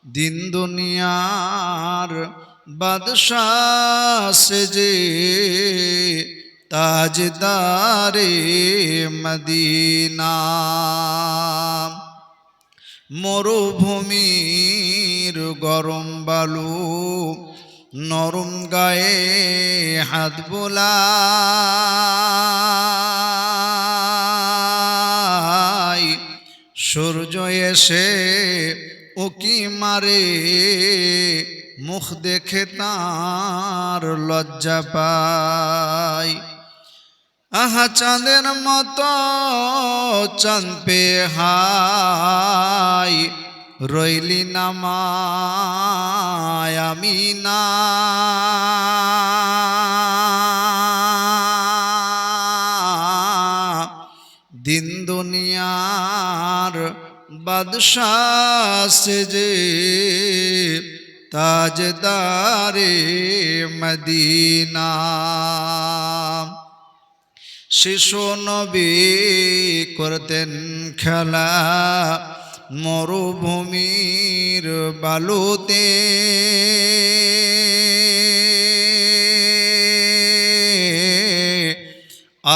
দিন দুনিয়ার বাদশাহ সেজে তাজদারে মদিনা। মরুভূমির গরম বালু নরম গায়ে হাত বোলায়, সূর্য এসে উকি মারে, মুখ দেখে তার লজ্জা পায়। আহা চাঁদের মতো চাঁদ পে হাই, রইলি নামায় আমিনা। দিন দুনিয়ার বাদশাহ সেজে তাজদারে মদিনা। শিশু নবী করতেন খেলা মরুভূমির বালুতে,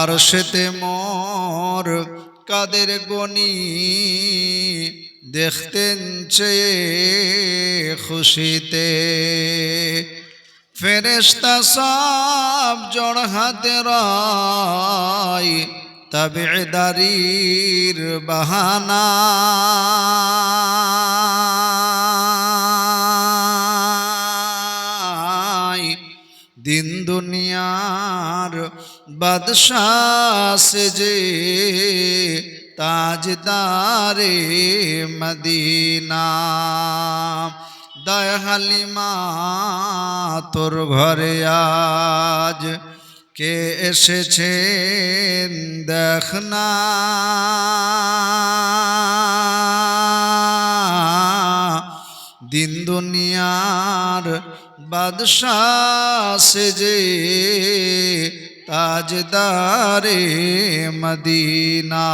আরশেতে মোর কাদের গনি দেখতেন চেয়ে খুশিতে। ফেরেশতা সব জড় হাতে রায়, তাবেদারির বাহানা। দিন দুনিয়ার বাদশাহ সেজে তাজদারে মদিনা। দায় হালিমা তোর ঘরে আজ কে এসেছেন দেখনা। দিন দুনিয়ার বাদশাহ সেজে তাজদারে মদিনা।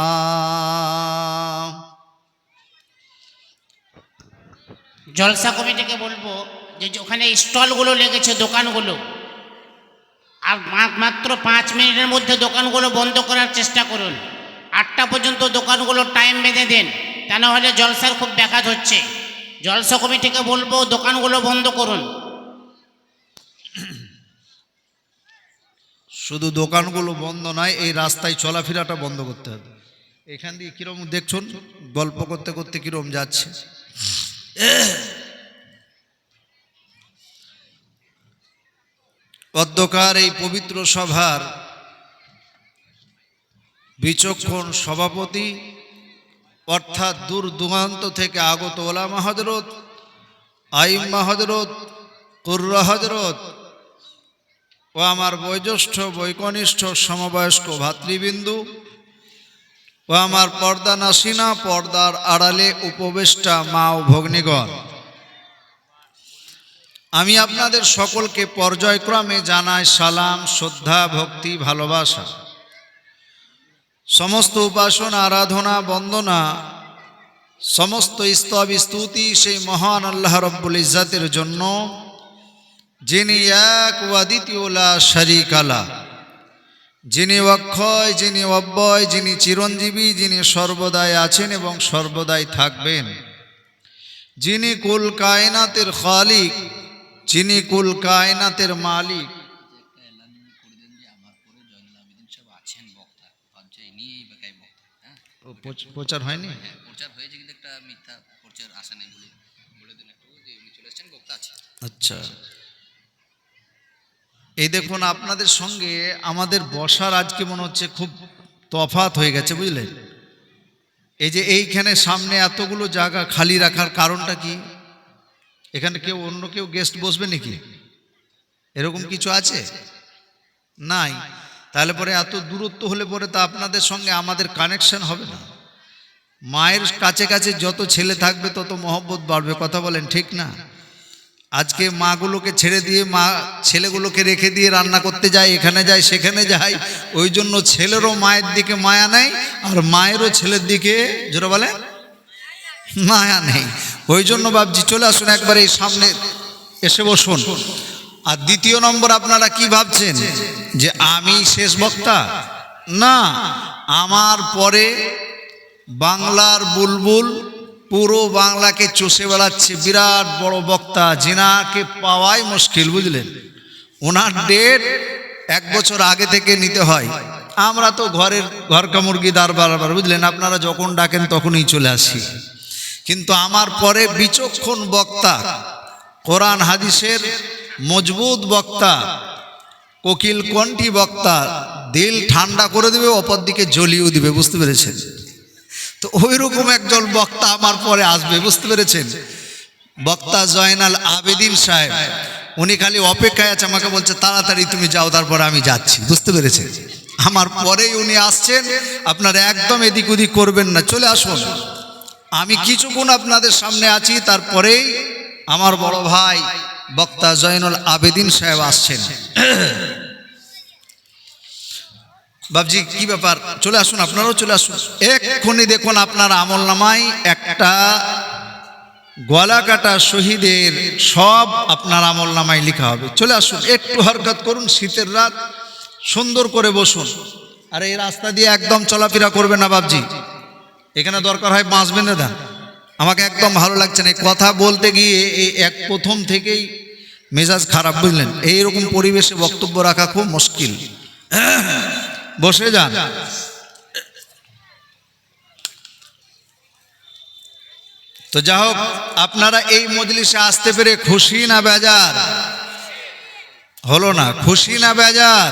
জলসা কমিটিকে বলবো যে ওখানে স্টলগুলো লেগেছে, দোকানগুলো, আর মাত্র 5 মিনিটের মধ্যে দোকানগুলো বন্ধ করার চেষ্টা করুন। 8টা পর্যন্ত দোকানগুলো টাইম বেঁধে দেন, তা না হলে জলসার খুব ব্যাঘাত হচ্ছে। জলসা কমিটিকে বলবো দোকানগুলো বন্ধ করুন। শুধু দোকানগুলো বন্ধ নয়, এই রাস্তায় চলাফেরাটা বন্ধ করতে হবে। এখান দিয়ে কিরকম দেখছুন, গল্প করতে করতে কিরকম যাচ্ছে। অধ্যকার এই পবিত্র সভার বিচক্ষণ সভাপতি অর্থাৎ দূর দূরান্ত থেকে আগত ওলামা হযরত, আইম্মা হযরত, কুররা হযরত ও আমার বয়োজ্যেষ্ঠ বৈকনিষ্ঠ সমবয়স্ক ভাতৃবিন্দু ও আমার পর্দা নাসিনা পর্দার আড়ালে উপবেষ্টা মা ও ভগ্নীগণ, আমি আপনাদের সকলকে পর্যায়ক্রমে জানাই সালাম, শ্রদ্ধা, ভক্তি, ভালোবাসা। সমস্ত উপাসনা, আরাধনা, বন্দনা, সমস্ত স্তব স্তুতি সেই মহান আল্লাহ রব্বুল ইজ্জাতের জন্য, যিনি এক ও অদ্বিতীয় লা শারীকা লাহ, যিনি অক্ষয়, যিনি অব্যয়, যিনি চিরঞ্জীবী, যিনি সর্বদাই আছেন এবং সর্বদাই থাকবেন, যিনি কুল কায়নাতের খালিক, যিনি কুল কায়নাতের মালিক। প্রচার হয়নি, প্রচার হয়েছে কিন্তু একটা মিথ্যা প্রচার আসা নেই বলে দিন একটু যে উনি চলে এসেছেন, বক্তা আছে। আচ্ছা, এই দেখুন আপনাদের সঙ্গে আমাদের বসার আজকে মনে হচ্ছে খুব তফাৎ হয়ে গেছে, বুঝলেন। এই যে এইখানে সামনে এতগুলো জায়গা খালি রাখার কারণটা কি? এখানে কেউ অন্য কেউ গেস্ট বসবে নাকি? এরকম কিছু আছে? নাই। তাহলে পরে এত দূরত্ব হলে পরে তা আপনাদের সঙ্গে আমাদের কানেকশন হবে না। মায়ের কাছে কাছে যত ছেলে থাকবে তত মহব্বত বাড়বে, কথা বলেন ঠিক না? আজকে মাগুলোকে ছেড়ে দিয়ে মা ছেলেগুলোকে রেখে দিয়ে রান্না করতে যায়, এখানে যায় সেখানে যায়, ওই জন্য ছেলেরও মায়ের দিকে মায়া নাই আর মায়েরও ছেলের দিকে, জোরে বলে, মায়া নেই। ওই জন্য বাবজি চলে আসুন একবার এই সামনে এসে বসুন। আর দ্বিতীয় নম্বর, আপনারা কি ভাবছেন যে আমি শেষ বক্তা? না, আমার পরে বাংলার বুলবুল পুরো বাংলাকে চষে বেড়াচ্ছে বিরাট বড় বক্তা, যিনাকে পাওয়াই মুশকিল, বুঝলেন। ওনার ডেট 1 বছর আগে থেকে নিতে হয়। আমরা তো ঘরকা মুরগি দার বারবার, বুঝলেন, আপনারা যখন ডাকেন তখনই চলে আসি। কিন্তু আমার পরে বিচক্ষণ বক্তা, কোরআন হাদিসের মজবুত বক্তা, কোকিল কণ্ঠী বক্তা, দিল ঠান্ডা করে দেবে, অপর দিকে জ্বলিয়েও দিবে, বুঝতে পেরেছেন? তো ওই রকম একজন বক্তা আমার পরে আসবে, বুঝতে পেরেছেন? বক্তা জয়নাল আবেদিন সাহেব, উনি খালি অপেক্ষায় আছে, আমাকে বলছে তাড়াতাড়ি তুমি যাও, তারপর আমি যাচ্ছি, বুঝতে পেরেছেন? আমার পরেই উনি আসছেন, আপনারা একদম এদিক ওদিক করবেন না, চলে আসুন। আমি কিছুক্ষণ আপনাদের সামনে আছি, তারপরেই আমার বড় ভাই বক্তা জয়নুল আবেদিন সাহেব আসছেন। বাবজি কি ব্যাপার? চলে আসুন, আপনারাও চলে আসুন। এক্ষুনি দেখুন আপনার আমলনামায় একটা গলা কাটা শহীদের সব আপনার আমলনামায় লেখা হবে। চলে আসুন, একটু হরকত করুন, শীতের রাত, সুন্দর করে বসুন। আর এই রাস্তা দিয়ে একদম চলাফেরা করবে না বাবজি, এখানে দরকার হয় বাঁশ বেঁধে দেন। আমাকে একদম ভালো লাগছে না এই কথা বলতে গিয়ে, এই প্রথম থেকেই মেজাজ খারাপ, বুঝলেন। এইরকম পরিবেশে বক্তব্য রাখা খুব মুশকিল। বসে যান। তো যা হোক, আপনারা এই মজলিসে আসতে পেরে খুশি না বেজার? হলো না? খুশি না বেজার?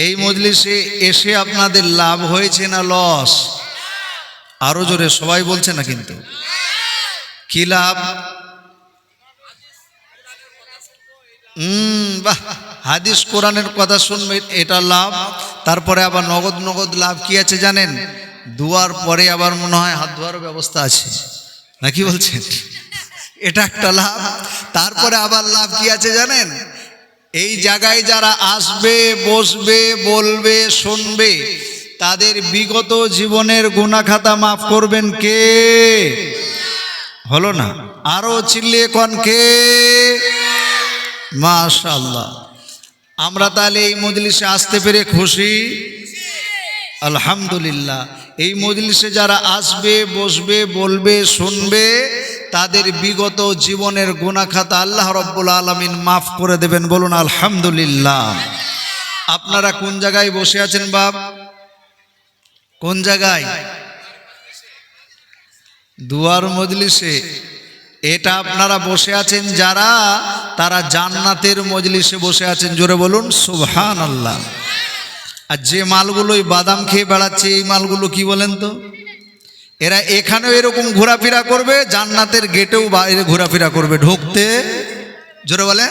এই মজলিসে এসে আপনাদের লাভ হয়েছে না লস? আরো জোরে সবাই বলছে না কিন্তু। কি লাভ? বাহ, হাদিস কোরআনের কথা শুনবেন, এটা লাভ। তারপরে আবার নগদ নগদ লাভ কি আছে জানেন? দুয়ার পরে আবার মনে হয় হাত ধোয়ার ব্যবস্থা আছে, নাকি বলছেন? এটা একটা লাভ। তারপরে আবার লাভ কি আছে জানেন? এই জায়গায় যারা আসবে, বসবে, বলবে, শুনবে, তাদের বিগত জীবনের গুনাহ খাতা মাফ করবেন কে? হলো না? আরো চিল্লিয়ে কোন কে? মাশাআল্লাহ। আমরা তাহলে এই মজলিসে আসতে পেরে খুশি, আলহামদুলিল্লাহ। এই মজলিসে যারা আসবে, বসবে, বলবে, শুনবে, তাদের বিগত জীবনের গুনাহ খাতা আল্লাহ রাব্বুল আলামিন মাফ করে দেবেন, বলুন আলহামদুলিল্লাহ। আপনারা কোন জায়গায় বসে আছেন বাপ? কোন জায়গায়? দুয়ার মজলিসে। এটা আপনারা বসে আছেন যারা, তারা জান্নাতের মজলিসে বসে আছেন, জোরে বলুন সুবহানাল্লাহ। আর যে মালগুলোই বাদাম খেয়ে বেড়াচ্ছে, এই মালগুলো কি বলেন তো? এরা এখানেও এরকম ঘোরাফেরা করবে, জান্নাতের গেটেও বাইরে ঘোরাফেরা করবে, ঢুকতে, জোরে বলে,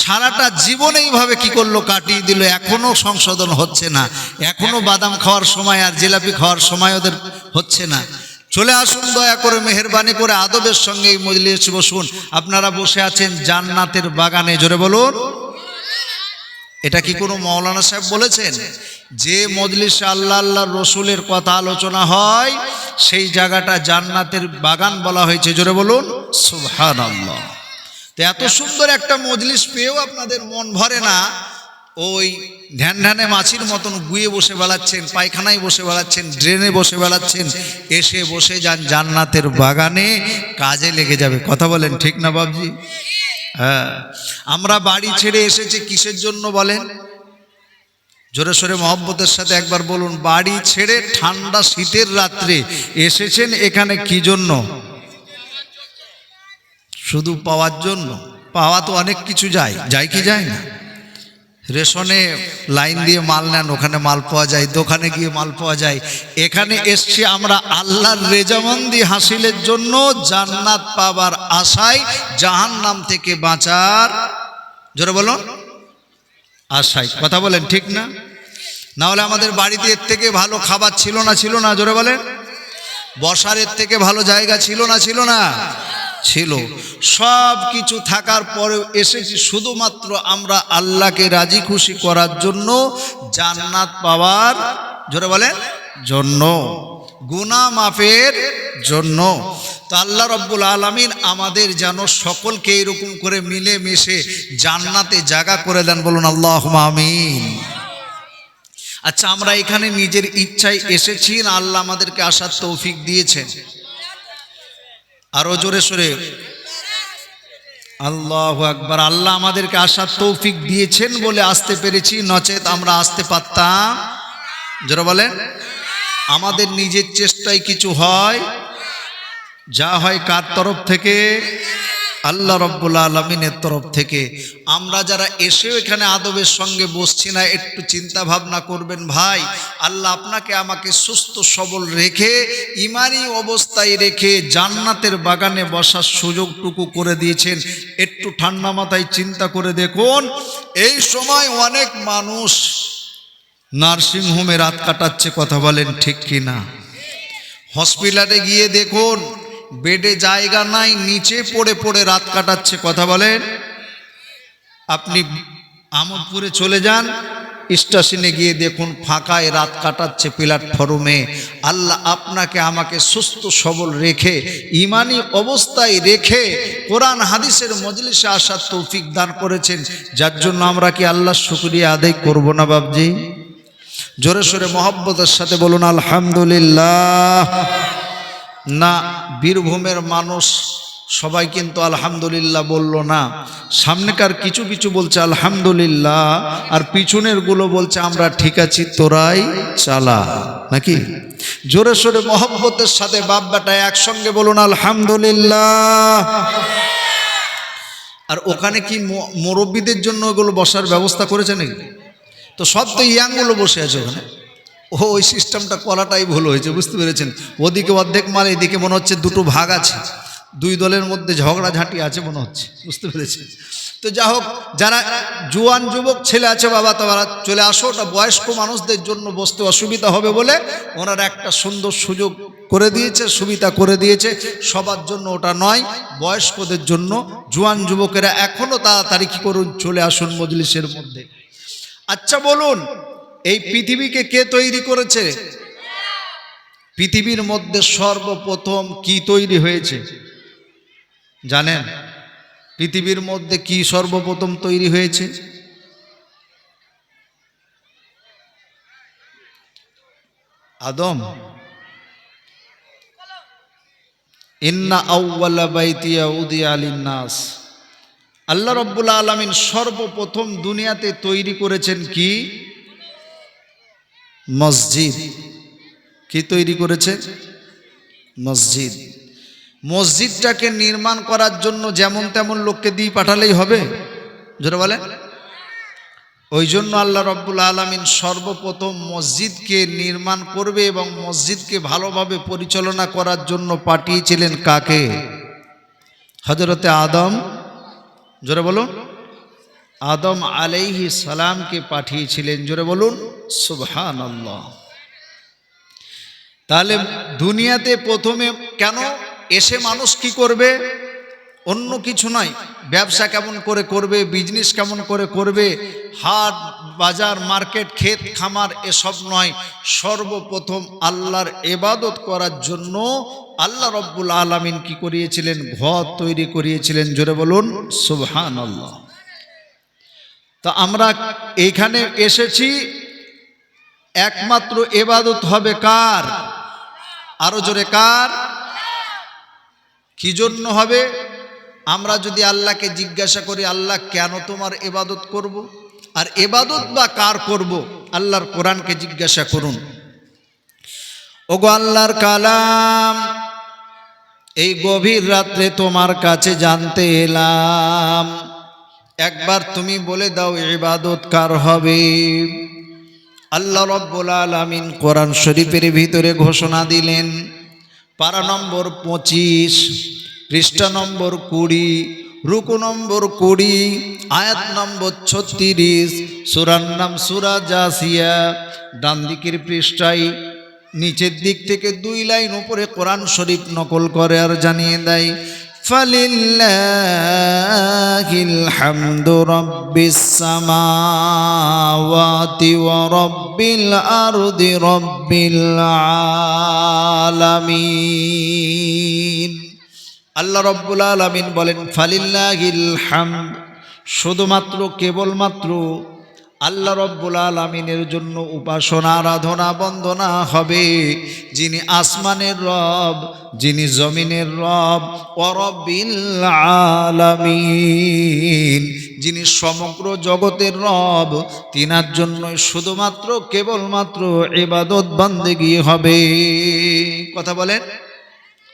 সারাটা জীবন এইভাবে কি করলো, কাটিয়ে দিল। এখনো সংশোধন হচ্ছে না, এখনো বাদাম খাওয়ার সময় আর জিলাপি খাওয়ার সময় ওদের হচ্ছে না। চলে আসুন, দয়া করে মেহেরবানি করে আদবের সঙ্গে এই মজলিসে বসুন। আপনারা বসে আছেন জান্নাতের বাগানে, জোরে বলুন। এটা কি কোনো মাওলানা সাহেব বলেছেন? যে মজলিসে আল্লাহ আল্লাহর রসুলের কথা আলোচনা হয়, সেই জায়গাটা জান্নাতের বাগান বলা হয়েছে, জোরে বলুন সুবহানাল্লাহ। তো এত সুন্দর একটা মজলিস পেয়েও আপনাদের মন ভরে না, ওই ধ্যান ধ্যানে মাছির মতন গুয়ে বসে বেড়াচ্ছেন, পায়খানায় বসে বেড়াচ্ছেন, ড্রেনে বসে বেড়াচ্ছেন। এসে বসে যান জান্নাতের বাগানে, কাজে লেগে যাবে। কথা বলেন ঠিক না বাবজি? হ্যাঁ। আমরা বাড়ি ছেড়ে এসেছি কিসের জন্য বলেন? জোরে সোরে মহব্বতের সাথে একবার বলুন। বাড়ি ছেড়ে ঠান্ডা শীতের রাত্রে এসেছেন এখানে কি জন্য? শুধু পাওয়ার জন্য? পাওয়া তো অনেক কিছু যায়, যায় কি যায় না? রেশনে লাইন দিয়ে মাল নেন, ওখানে মাল পাওয়া যায়, দোকানে গিয়ে মাল পাওয়া যায়। এখানে এসছি আমরা আল্লাহর রেজামন্দি হাসিলের জন্য, জান্নাত পাবার আশায়, জাহান্নাম থেকে বাঁচার, জোরে বলুন, আশায়। কথা বলেন ঠিক না? না হলে আমাদের বাড়িতে এর থেকে ভালো খাবার ছিল না? ছিল না? জোরে বলেন। বসার এর থেকে ভালো জায়গা ছিল না? ছিল না? ছিল। সব কিছু থাকার পরেও এসেছি শুধুমাত্র আমরা আল্লাহকে রাজি খুশি করার জন্য, জান্নাত পাওয়ার, জোরে বলেন, জন্য। গুনাহ মাফের জন্য। তো আল্লাহ রব্বুল আলামিন আমাদের যেন সকলকে এরকম করে মিলে মিশে জান্নাতে জায়গা করে দেন, বলুন আল্লাহুম্মা আমিন। আচ্ছা, আমরা এখানে নিজের ইচ্ছায় এসেছি না আল্লাহ আমাদেরকে আসার তৌফিক দিয়েছেন? আরো জোরে সোরে আল্লাহু আকবার। আল্লাহ আমাদেরকে আসার তৌফিক দিয়েছেন বলে আসতে পেরেছি, নচেত আমরা আসতে পারতাম? যারা বলেন আমাদের নিজের চেষ্টায় কিছু হয়? যা হয় কার তরফ থেকে? আল্লাহ রব্বুল আলামিনের তরফ থেকে। আমরা যারা এসেও এখানে আদবের সঙ্গে বসছি না, একটু চিন্তা ভাবনা করবেন ভাই, আল্লাহ আপনাকে আমাকে সুস্থ সবল রেখে ইমানি অবস্থায় রেখে জান্নাতের বাগানে বসার সুযোগটুকু করে দিয়েছেন। একটু ঠান্ডা মাথায় চিন্তা করে দেখুন, এই সময় অনেক মানুষ নার্সিংহোমে রাত কাটাচ্ছে, কথা বলেন ঠিক কি না? হসপিটালে গিয়ে দেখুন বেডে জায়গা নাই, নিচে পড়ে পড়ে রাত কাটাচ্ছে, কথা বলেন। আপনি আমোদপুরে চলে যান, স্টেশনে গিয়ে দেখুন ফাঁকায় রাত কাটাচ্ছে প্ল্যাটফর্মে। আল্লাহ আপনাকে আমাকে সুস্থ সবল রেখে ইমানি অবস্থায় রেখে কোরআন হাদিসের মজলিসে আসার তৌফিক দান করেছেন, যার জন্য আমরা কি আল্লাহর শুকরিয়া আদায় করব না বাবজি? জোরে সোরে মহব্বতের সাথে বলুন আলহামদুলিল্লাহ। না, বীরভূমের মানুষ সবাই কিন্তু আলহামদুলিল্লাহ বলল না। সামনেকার কিছু কিছু বলছে আলহামদুলিল্লাহ, আর পিছনের গুলো বলছে আমরা ঠিক আছি, তোরাই চালা, নাকি? জোরে সোরে মহব্বতের সাথে বাপ বেটা একসঙ্গে বলুন আলহামদুলিল্লাহ। আর ওখানে কি মুরব্বীদের জন্য ওগুলো বসার ব্যবস্থা করেছে নাকি? তো সব তো ইয়াংগুলো বসে আছে ওখানে। ওই সিস্টেমটা করাটাই ভুল হয়েছে, বুঝতে পেরেছেন? ওদিকে অর্ধেক মাল, এদিকে মনে হচ্ছে দুটো ভাগ আছে, দুই দলের মধ্যে ঝগড়াঝাঁটি আছে মনে হচ্ছে, বুঝতে পেরেছেন? তো যা হোক, যারা জোয়ান যুবক ছেলে আছে বাবা, তারা চলে আসো। ওটা বয়স্ক মানুষদের জন্য বসতে অসুবিধা হবে বলে ওনারা একটা সুন্দর সুযোগ করে দিয়েছে, সুবিধা করে দিয়েছে। সবার জন্য ওটা নয়, বয়স্কদের জন্য। জোয়ান যুবকেরা এখনো তাড়াতাড়ি কি করুন, চলে আসুন মজলিসের মধ্যে। আচ্ছা বলুন, এই পৃথিবীকে কে তৈরি করেছে? পৃথিবীর মধ্যে সর্বপ্রথম কি তৈরি হয়েছে জানেন? পৃথিবীর মধ্যে কি সর্বপ্রথম তৈরি হয়েছে? আদম। ইন্না আউওয়ালা বাইতিয়া উদিয়া লিন্নাস। আল্লাহ রব্বুল আলামিন সর্বপ্রথম দুনিয়াতে তৈরি করেছেন কি? মসজিদ। কি তৈরি করেছে? মসজিদ। মসজিদটাকে নির্মাণ করার জন্য যেমন তেমন লোককে দিয়ে পাঠালেই হবে? যেটা বলেন, ওই জন্য আল্লাহ রব্বুল আলামিন সর্বপ্রথম মসজিদকে নির্মাণ করবে এবং মসজিদকে ভালোভাবে পরিচালনা করার জন্য পাঠিয়েছিলেন কাকে? হযরতে আদম। জোরে বলুন, আদম আলাইহিস সালামকে পাঠিয়েছিলেন। জোরে বলুন সুবহানাল্লাহ। তাহলে দুনিয়াতে প্রথমে কেন এসে মানুষ কি করবে? অন্য কিছু নয়, ব্যবসা কেমন করে করবে, বিজনেস কেমন করে করবে, হাট বাজার মার্কেট ক্ষেত খামার এসব নয়। সর্বপ্রথম আল্লাহর ইবাদত করার জন্য আল্লাহ রব্বুল আলামিন কি করিয়েছিলেন? ঘর তৈরি করিয়েছিলেন। জোরে বলুন সুবহানাল্লাহ। তো আমরা এইখানে এসেছি, একমাত্র ইবাদত হবে কার? আরো জোরে কার? কি জন্য হবে? আমরা যদি আল্লাহকে জিজ্ঞাসা করি, আল্লাহ কেন তোমার ইবাদত করব? আর ইবাদত বা কার করব? আল্লাহর কোরআনকে জিজ্ঞাসা করুন। ওগো আল্লাহর কালাম, এই গভীর রাত্রে তোমার কাছে জানতে এলাম, একবার তুমি বলে দাও ইবাদত কার হবে? আল্লাহ রব্বুল আলামিন কোরআন শরীফের ভিতরে ঘোষণা দিলেন, পারা নম্বর 25, পৃষ্ঠা নম্বর 20, রুকু নম্বর 20, আয়াত নম্বর 36, সূরার নাম সূরা জাসিয়া। ডান দিকের পৃষ্ঠায় নিচের দিক থেকে 2 লাইন উপরে কোরআন শরীফ নকল করে আর জানিয়ে দেয়, ফালিল্লাহিল হামদু রাব্বিস সামাওয়াতি ওয়া রাব্বিল আরদি রাব্বিল আলামিন। আল্লাহ রাব্বুল আলামিন বলেন ফালিল্লাহিল হামদ, শুধুমাত্র কেবলমাত্র আল্লাহ রাব্বুল আলামিনের জন্য উপাসনা আরাধনা বন্দনা হবে, যিনি আসমানের রব, যিনি জমিনের রব, ওয়া রাব্বিল আলামিন, যিনি সমগ্র জগতের রব, তিনার জন্যই শুধুমাত্র কেবলমাত্র ইবাদত বান্দেগি হবে। কথা বলেন,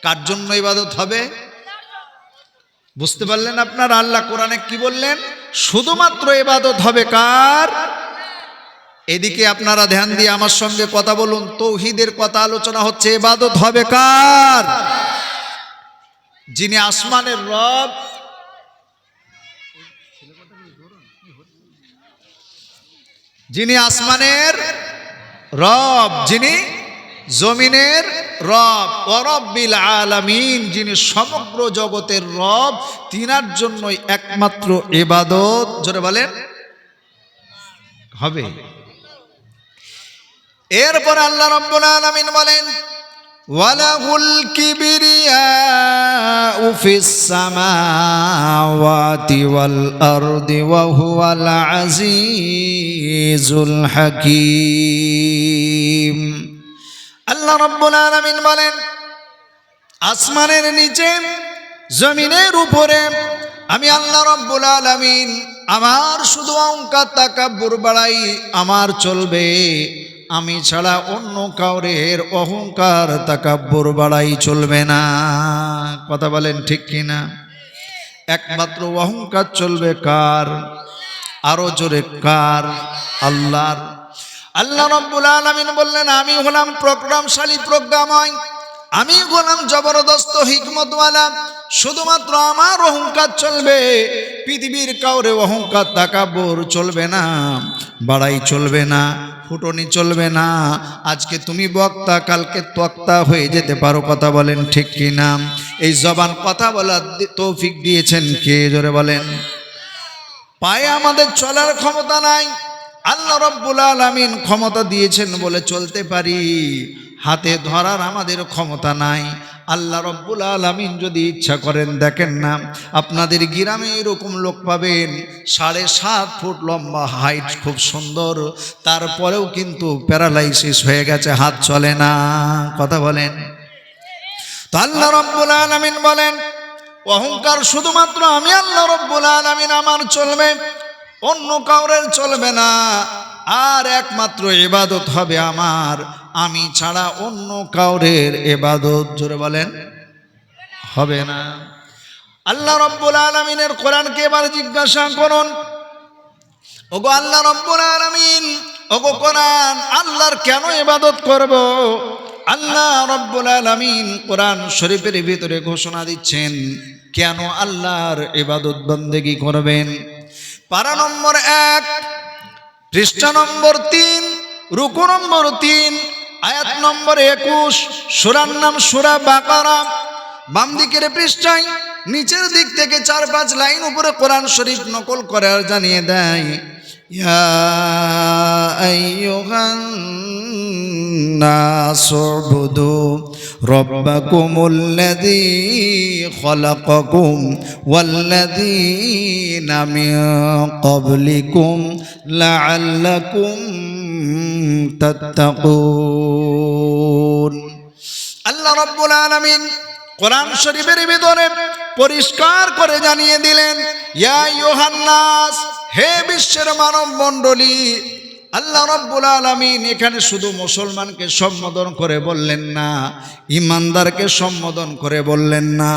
কার জন্য ইবাদত হবে? বুঝতে পারলেন আপনারা? আল্লাহ কোরআনে কি বললেন? শুধুমাত্র ইবাদত হবে কার? এদিকে আপনারা ধ্যান দিয়ে আমার সঙ্গে কথা বলুন, তৌহিদের কথা আলোচনা হচ্ছে। ইবাদত হবে কার? যিনি আসমানের রব, যিনি আসমানের রব, যিনি জমিনের রব, ওয়া রাব্বিল আলামিন, যিনি সমগ্র জগতের রব, তিনার জন্যই একমাত্র ইবাদত জোরে বলেন হবে। এরপর আল্লাহ রাব্বুল আলামিন বলেন ওয়ালাহুল কিবরিয়াউ ফিস সামাওয়াতি ওয়াল আরদি ওয়া হুয়াল আজিজুল হাকীম। আল্লাহ রাব্বুল আলামিন বলেন আসমানের নিচে জমিনের উপরে আমি আল্লাহ রাব্বুল আলামিন আমার শুধু অহংকার তাকাব্বুর বাড়াই আমার চলবে, আমি ছাড়া অন্য কাউরের অহংকার তাকাব্বুর বাড়াই চলবে না। কথা বলেন ঠিক কিনা? একমাত্র অহংকার চলবে কার? আরো জোরে কার? আল্লাহর। আল্লাহ রাব্বুল আলামিন বললেন আমি হলাম প্রোগ্রামশালী, প্রজ্ঞাময়, আমি হলাম জবরদস্ত হিকমতওয়ালা, শুধুমাত্র আমার অহংকার চলবে, পৃথিবীর কাউরে অহংকার তাকাব্বুর চলবে না, বাড়াই চলবে না, ফুটনি চলবে না। আজকে তুমি বক্তা, কালকে তক্তা হয়ে যেতে পারো। কথা বলেন ঠিক কিনা? এই জবান কথা বলার তৌফিক দিয়েছেন কে? জোরে বলেন। পায়ে আমাদের চলার ক্ষমতা নাই, আল্লাহ রাব্বুল আলামিন ক্ষমতা দিয়েছেন বলে চলতে পারি, হাতে ধরার আমাদের ক্ষমতা নাই। আল্লাহ রাব্বুল আলামিন যদি ইচ্ছা করেন, দেখেন না আপনাদের গ্রামে এরকম লোক পাবেন 7.5 ফুট লম্বা হাইট, খুব সুন্দর, তারপরেও কিন্তু প্যারালাইসিস হয়ে গেছে, হাত চলে না। কথা বলেন। তো আল্লাহ রাব্বুল আলামিন বলেন অহংকার শুধুমাত্র আমি আল্লাহ রাব্বুল আলামিন আমার চলবে, অন্য কাউরের চলবে না। আর একমাত্র ইবাদত হবে আমার, আমি ছাড়া অন্য কাউরের ইবাদত জোরে বলেন হবে না। আল্লাহ রাব্বুল আলামিনের কোরআনকে এবার জিজ্ঞাসা করুন, ওগো আল্লাহ রাব্বুল আলামিন, ওগো কোরআন, আল্লাহর কেন ইবাদত করব? আল্লাহ রাব্বুল আলামিন কোরআন শরীফের ভিতরে ঘোষণা দিচ্ছেন কেন আল্লাহর ইবাদত বন্দেগী করবেন। পারা নম্বর 1, পৃষ্ঠা নম্বর 3, রুকু নম্বর 3, আয়াত নম্বর 21, সূরার নাম সূরা বাকারা। বাম দিকের পৃষ্ঠায় নিচের দিক থেকে 4-5 লাইন উপরে কোরআন শরীফ নকল করে আর জানিয়ে দেয় ইয়া আইয়ুহান নাসু উবুদু রাব্বাকুমুল্লাযী খালাকাকুম ওয়াল্লাযীনা মিন ক্বাবলিকুম লাআল্লাকুম তাত্তাকুন। আল্লাহ রাব্বুল আলামিন কোরআন শরীফের ভিতরে পরিষ্কার করে জানিয়ে দিলেন ইয়া আইয়ুহান নাস, হে বিশ্বের মানব মণ্ডলী। আল্লাহ রাব্বুল আলামিন এখানে শুধু মুসলমানকে সম্বোধন করে বললেন না, ইমানদারকে সম্বোধন করে বললেন না,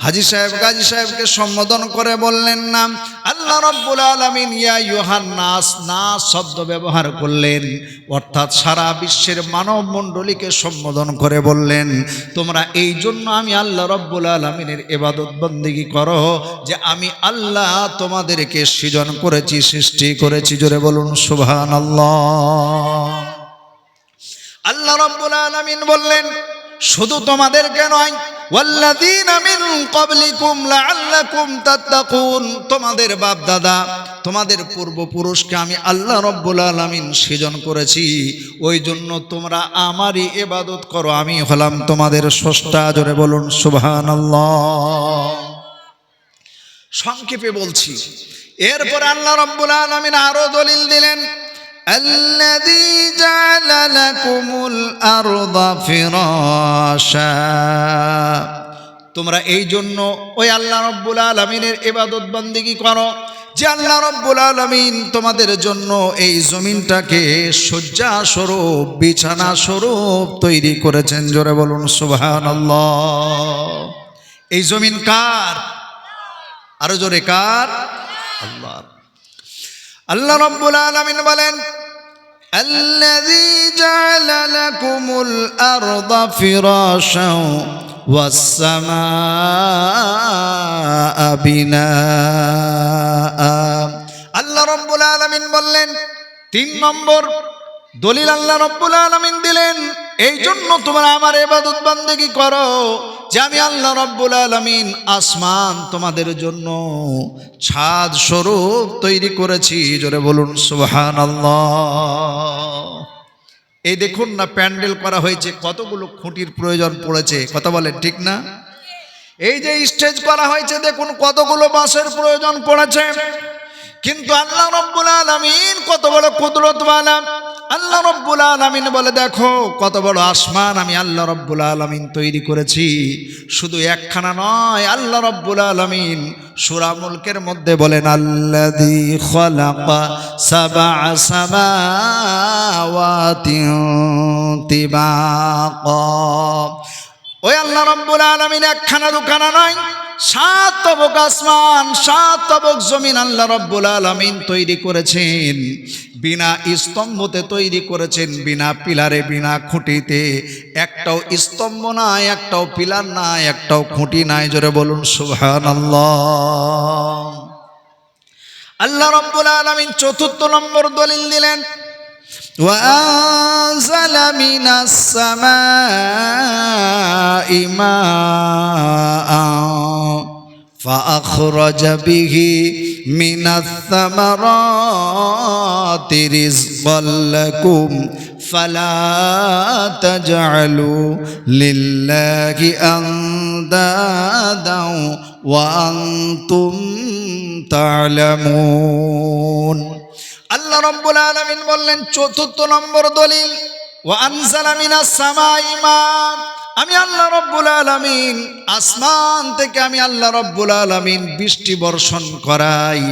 হাজী সাহেব গাজী সাহেবকে সম্বোধন করে বললেন না। আল্লাহ রাব্বুল আলামিন ইয়া আইয়ুহান নাস, নাস শব্দ ব্যবহার করলেন, অর্থাৎ সারা বিশ্বের মানব মণ্ডলীকে সম্বোধন করে বললেন তোমরা এই জন্য আমি আল্লাহ রাব্বুল আলামিনের ইবাদত বন্দেগী করো যে আমি আল্লাহ তোমাদেরকে সৃজন করেছি, সৃষ্টি করেছি। জোরে বলুন সুবহানাল্লাহ। আল্লাহ রাব্বুল আলামিন বললেন শুধু তোমাদেরকে নয়, ওয়াল্লাযীনা মিন ক্বাবলিকুম লাআল্লাকুম তাত্তাকুন, তোমাদের বাপ দাদা তোমাদের পূর্বপুরুষকে আমি আল্লাহ রাব্বুল আলামিন সৃজন করেছি, ওই জন্য তোমরা আমারই ইবাদত করো, আমি হলাম তোমাদের স্রষ্টা। জোরে বলুন সুবহানাল্লাহ। সংক্ষেপে বলছি, এরপর আল্লাহ রাব্বুল আলামিন আরো দলিল দিলেন, আল্লাযী জাআলা লাকুমুল আরদা ফিরাশা, তোমরা এই জন্য ওই আল্লাহ রাব্বুল আলামিনের ইবাদত বন্দেগী করো যে আল্লাহ রাব্বুল আলামিন তোমাদের জন্য এই জমিনটাকে শয্যা স্বরূপ, বিছানা স্বরূপ তৈরি করেছেন। জোরে বলুন সুবহানাল্লাহ। এই জমিন কার? আরো জোরে কার? আল্লাহর। আল্লাহ রাব্বুল আলামিন বলেন, আল্লাযী জাআলা লাকুমুল আরদা ফিরাশাও ওয়াস সামাআ বিনাআ। আল্লাহ রাব্বুল আলামিন বললেন, 3 নম্বর দলিল আল্লাহ রাব্বুল আলামিন দিলেন, এই জন্য তোমরা আমার ইবাদত বন্দেগী করো যে আমি আল্লাহ রাব্বুল আলামিন আসমান তোমাদের জন্য ছাদ স্বরূপ তৈরি করেছি। জোরে বলুন সুবহানাল্লাহ। এই দেখুন না, প্যান্ডেল করা হয়েছে, কতগুলো খুঁটির প্রয়োজন পড়েছে, কথা বলেন ঠিক না? এই যে স্টেজ করা হয়েছে, দেখুন কতগুলো বাঁশের প্রয়োজন পড়েছে, কিন্তু আল্লাহ রাব্বুল আলামিন কত বড় কুদরতওয়ালা। আল্লাহ রাব্বুল আলামিন বলে, দেখো কত বড় আসমান আমি আল্লাহ রাব্বুল আলামিন তৈরি করেছি। শুধু একখানা নয়, আল্লাহ রাব্বুল আলামিন সূরা মুলকের মধ্যে বলেন, আল্লাযী খালাকা সাবআ সামাওয়াতিন তিবাকা। ওই আল্লাহ রাব্বুল আলামিন একখানা দুখানা নয়, 7 তবক আসমান, 7 তবক জমিন আল্লাহ রাব্বুল আলামিন তৈরি করেছেন। বিনা স্তম্ভতে তৈরি করেছেন, বিনা পিলারে, বিনা খুঁটিতে। একটাও স্তম্ভ নাই, একটাও পিলার নাই, একটাও খুঁটি নাই। জোরে বলুন সুবহানাল্লাহ। আল্লাহ রাব্বুল আলামিন 4 নম্বর দলিল দিলেন, وأنزل من السماء ماء فأخرج به من الثمرات رزقا لكم فلا تجعلوا لله أندادا وأنتم تعلمون। আল্লাহ রাব্বুল আলামিন বললেন 4 নম্বর দলিল, ওয়া আনজালা মিনাস সামাই মা, আমি আল্লাহ রাব্বুল আলামিন আসমান থেকে আমি আল্লাহ রাব্বুল আলামিন বৃষ্টি বর্ষণ করাই।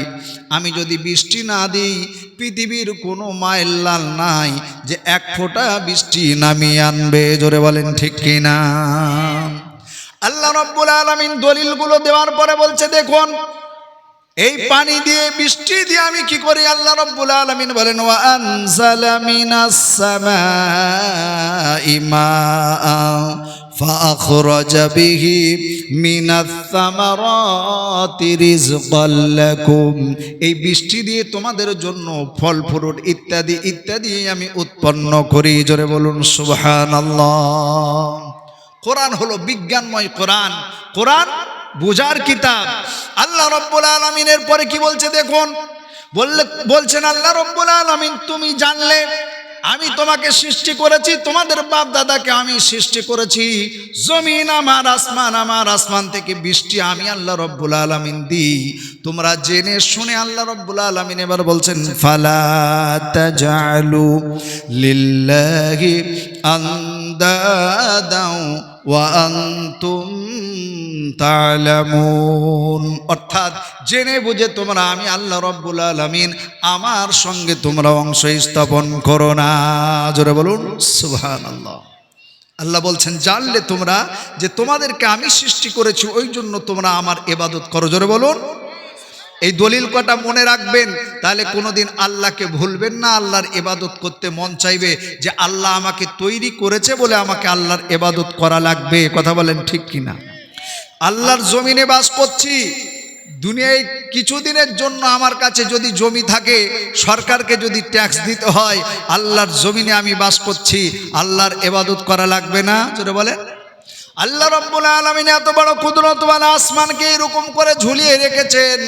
আমি যদি বৃষ্টি না দিই, পৃথিবীর কোনো মায়ের লাল নাই যে 1 ফোঁটা বৃষ্টি নামিয়ে আনবে। জোরে বলেন ঠিক কিনা? আল্লাহ রাব্বুল আলামিন দলিলগুলো দেওয়ার পরে বলছে, দেখুন এই পানি দিয়ে, বৃষ্টি দিয়ে আমি কি করি। আল্লাহ রাব্বুল আলামিন বলেন, ওয়া আনজালা মিনাস সামাই মাআ ফাআখরাজা বিহি মিনাস সামারাতি রিজকাল লাকুম। এই বৃষ্টি দিয়ে তোমাদের জন্য ফল ফ্রুট ইত্যাদি ইত্যাদি আমি উৎপন্ন করি। জোরে বলুন সুবহানাল্লাহ। কোরআন হলো বিজ্ঞানময় কোরআন, কোরআন বুঝার কিতাব। আল্লাহ রাব্বুল আলামিনের পরে কি বলছে দেখুন, বলছেন আল্লাহ রাব্বুল আলামিন, তুমি জানলে আমি তোমাকে সৃষ্টি করেছি, তোমাদের বাপ দাদাকে আমি সৃষ্টি করেছি। জমিন আমার, আসমান আমার, আসমান থেকে বৃষ্টি আমি আল্লাহ রাব্বুল আলামিন দিই। তোমরা জেনে শুনে আল্লাহ রাব্বুল আলামিন এবার বলছেন, ফালা তাজালু লিল্লাহি আন্দাদা ওয়া আনতুম তা'লামুন। অর্থাৎ জেনে বুঝে তোমরা আমি আল্লাহ রাব্বুল আলামিন আমার সঙ্গে তোমরা অংশ স্থাপন করো না। জোরে বলুন সুবহানাল্লাহ। আল্লাহ বলছেন, জানলে তোমরা যে তোমাদেরকে আমি সৃষ্টি করেছি, ওই জন্য তোমরা আমার ইবাদত করো। জোরে বলুন। এই দলিল কটা মনে রাখবেন, তাহলে কোনোদিন আল্লাহকে ভুলবেন না। আল্লাহর ইবাদত করতে মন চাইবে যে আল্লাহ আমাকে তৈরি করেছে বলে আমাকে আল্লাহর ইবাদত করা লাগবে। কথা বলেন ঠিক কিনা? আল্লাহর জমিনে বাস করছি, দুনিয়ায় কিছুদিনের জন্য আমার কাছে যদি জমি থাকে, সরকারকে যদি ট্যাক্স দিতে হয়, আল্লাহর জমিনে আমি বাস করছি, আল্লাহর ইবাদত করা লাগবে না? জোরে বলে। আল্লাহ রাব্বুল আলামিন এত বড় কুদরতওয়ালা আসমানকে এরকম করে ঝুলিয়ে রেখেছেন।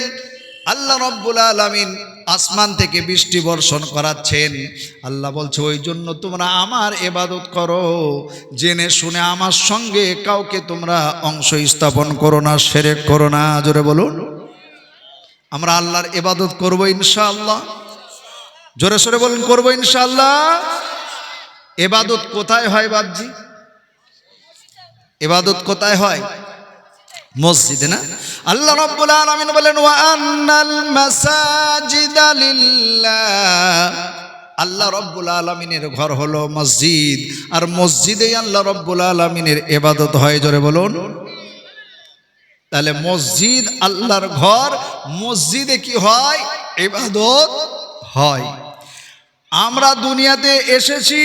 আল্লাহ রাব্বুল আলামিন আসমান থেকে বৃষ্টি বর্ষণ করাচ্ছেন। আল্লাহ বলছে ওই জন্য তোমরা আমার ইবাদত করো, জেনে শুনে আমার সঙ্গে কাউকে তোমরা অংশ স্থাপন করো না, শিরক করো না। জোরে বলুন। আমরা আল্লাহর ইবাদত করব ইনশাআল্লাহ। জোরে সোরে বলুন, করব ইনশাআল্লাহ। ইবাদত কোথায় হয় বাপজি? ইবাদত কোথায় হয়? মসজিদে না? আল্লাহ রাব্বুল আলামিন বলেন ওয়া আন্নাল মাসাজিদা লিল্লাহ। আল্লাহ রাব্বুল আলামিনের ঘর হলো মসজিদ, আর মসজিদেই আল্লাহ রাব্বুল আলামিনের ইবাদত হয়। জোরে বলুন। তাহলে মসজিদ আল্লাহর ঘর, মসজিদে কি হয়? ইবাদত হয়। আমরা দুনিয়াতে এসেছি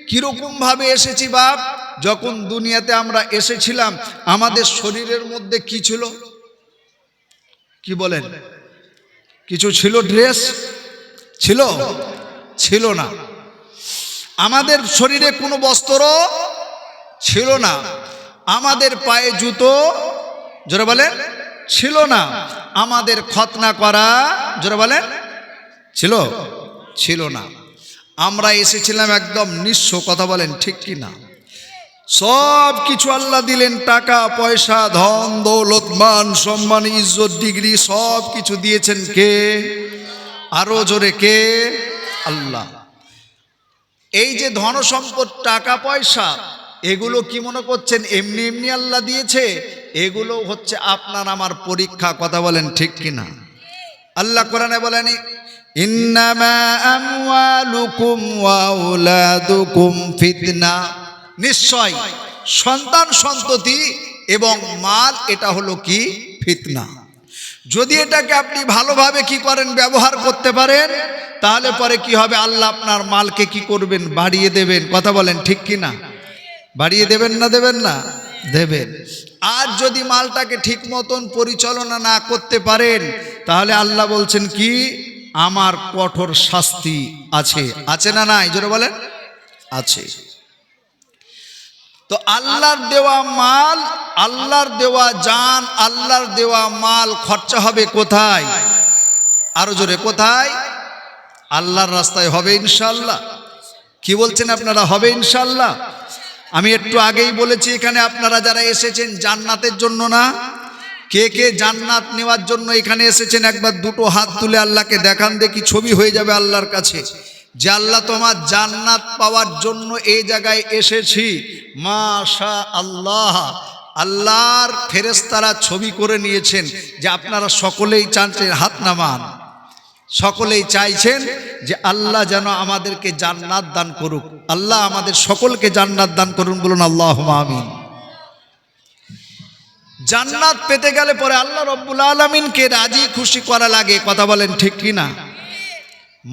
কিরকম ভাবে এসেছি বাপ? যখন দুনিয়াতে আমরা এসেছিলাম আমাদের শরীরের মধ্যে কি ছিল? কি বলেন? কিছু ছিল? ড্রেস ছিল? ছিল না। আমাদের শরীরে কোনো বস্ত্র ছিল না। আমাদের পায়ে জুতো, জোরে বলেন, ছিল না। আমাদের খতনা করা, জোরে বলেন, ছিল? ছিল না। আমরা এসেছিলাম একদম নিঃস্ব। কথা বলেন ঠিক কি না? সব কিছু আল্লাহ দিলেন, টাকা পয়সা, ধন দৌলত, মান সম্মান, ইজ্জত, ডিগ্রি সব কিছু দিয়েছেন কে? আরো জোরে কে? আল্লাহ। এই যে ধন সম্পদ, টাকা পয়সা, এগুলো কি মনে করছেন এমনি এমনি আল্লাহ দিয়েছে? এগুলো হচ্ছে আপনার আমার পরীক্ষা। কথা বলেন ঠিক কিনা? আল্লাহ কোরআনে বলেনি ইন্নামা আমওয়ালুকুম ওয়া আওলাদুকুম ফিতনা। নিশ্চয় সন্তান সন্ততি এবং মাল এটা হলো কি? ফিতনা। যদি এটাকে আপনি ভালোভাবে কি করেন? ব্যবহার করতে পারেন, তাহলে পরে কি হবে? আল্লাহ আপনার মালকে কি করবেন? বাড়িয়ে দেবেন। কথা বলেন ঠিক কি না? বাড়িয়ে দেবেন না দেবেন না? দেবেন। আর যদি মালটাকে ঠিক মতন পরিচালনা না করতে পারেন, তাহলে আল্লাহ বলছেন কি? আমার কঠোর শাস্তি আছে। আছে না নাই? জোরে বলেন। আছে। তো আল্লাহর দেওয়া মাল, আল্লাহর দেওয়া জান, আল্লাহর দেওয়া মাল খরচা হবে কোথায়? আরো জোরে কোথায়? আল্লাহর রাস্তায় হবে ইনশাআল্লাহ। কি বলছেন আপনারা? হবে ইনশাআল্লাহ। আমি একটু আগেই বলেছি এখানে আপনারা যারা এসেছেন জান্নাতের জন্য না, কে কে জান্নাত নেওয়ার জন্য এখানে এসেছেন? একবার দুটো হাত তুলে আল্লাহকে দেখান দেখি, ছবি হয়ে যাবে আল্লাহর কাছে যে আল্লাহ তোমার জান্নাত পাওয়ার জন্য এই জায়গায় এসেছি। মাশা আল্লাহ। আল্লাহর ফেরেশতারা ছবি করে নিয়েছেন যে আপনারা সকলেই চাচ্ছেন, হাত নামান, সকলেই চাইছেন যে আল্লাহ যেন আমাদেরকে জান্নাত দান করুক। আল্লাহ আমাদের সকলকে জান্নাত দান করুন, বলুন আল্লাহুম্মা আমিন। জান্নাত পেতে গেলে পরে আল্লাহ রাব্বুল আলামিনকে রাজি খুশি করা লাগে। কথা বলেন ঠিক কি না?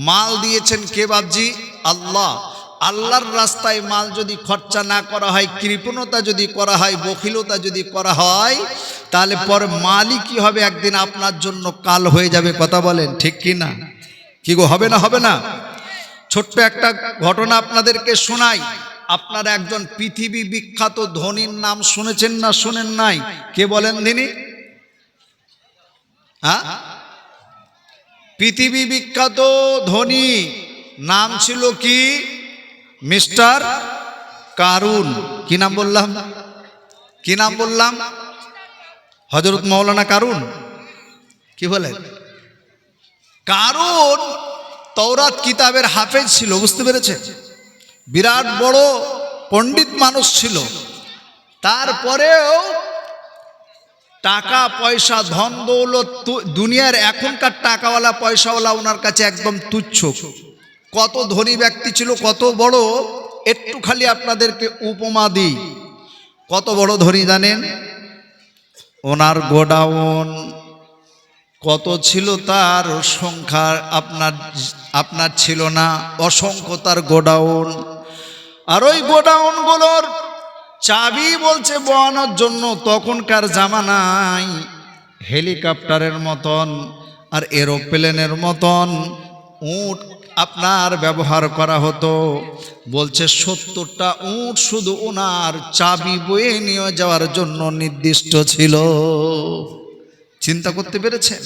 মাল দিয়েছেন কে বাবজি? আল্লাহ। আল্লাহর রাস্তায় মাল যদি খরচা না করা হয়, কৃপণতা যদি করা হয়, বখিলতা যদি করা হয়, তাহলে পরে মালই কি হবে? একদিন আপনার জন্য কাল হয়ে যাবে। কথা বলেন ঠিক কি না? কি গো, হবে না? হবে না? ছোট্ট একটা ঘটনা আপনাদেরকে শোনাই। আপনারা একজন পৃথিবী বিখ্যাত ধনীর নাম শুনেছেন না শুনেন নাই? কে বলেন দিনি? হ্যাঁ, পৃথিবী বিখ্যাত ধনী নাম ছিল কি? মিস্টার কারুন। কি নাম বললাম? কি নাম বললাম? হযরত মাওলানা কারুন। কি বলেন? কারুন তওরাত কিতাবের হাফেজ ছিল। বুঝতে পেরেছেন? বিরাট বড় পণ্ডিত মানুষ ছিল। তারপরেও টাকা পয়সা, ধন দৌলত, দুনিয়ার এখনকার টাকাওয়ালা পয়সাওয়ালা ওনার কাছে একদম তুচ্ছ। কত ধনী ব্যক্তি ছিল, কত বড়, একটু খালি আপনাদেরকে উপমা দিই। কত বড় ধনী জানেন? ওনার গোডাউন কত ছিল, তার সংখ্যা আপনার ছিল না, অসংখ্য তার গোডাউন। আর ওই গোডাউনগুলোর চাবি বলছে বয়ানোর জন্য তখনকার জামানায় হেলিকপ্টারের মতন আর এরোপ্লেনের মতন উট আপনার ব্যবহার করা হতো। বলছে 70টা উট শুধু ওনার চাবি বয়ে নিয়ে যাওয়ার জন্য নির্দিষ্ট ছিল। চিন্তা করতে পেরেছেন?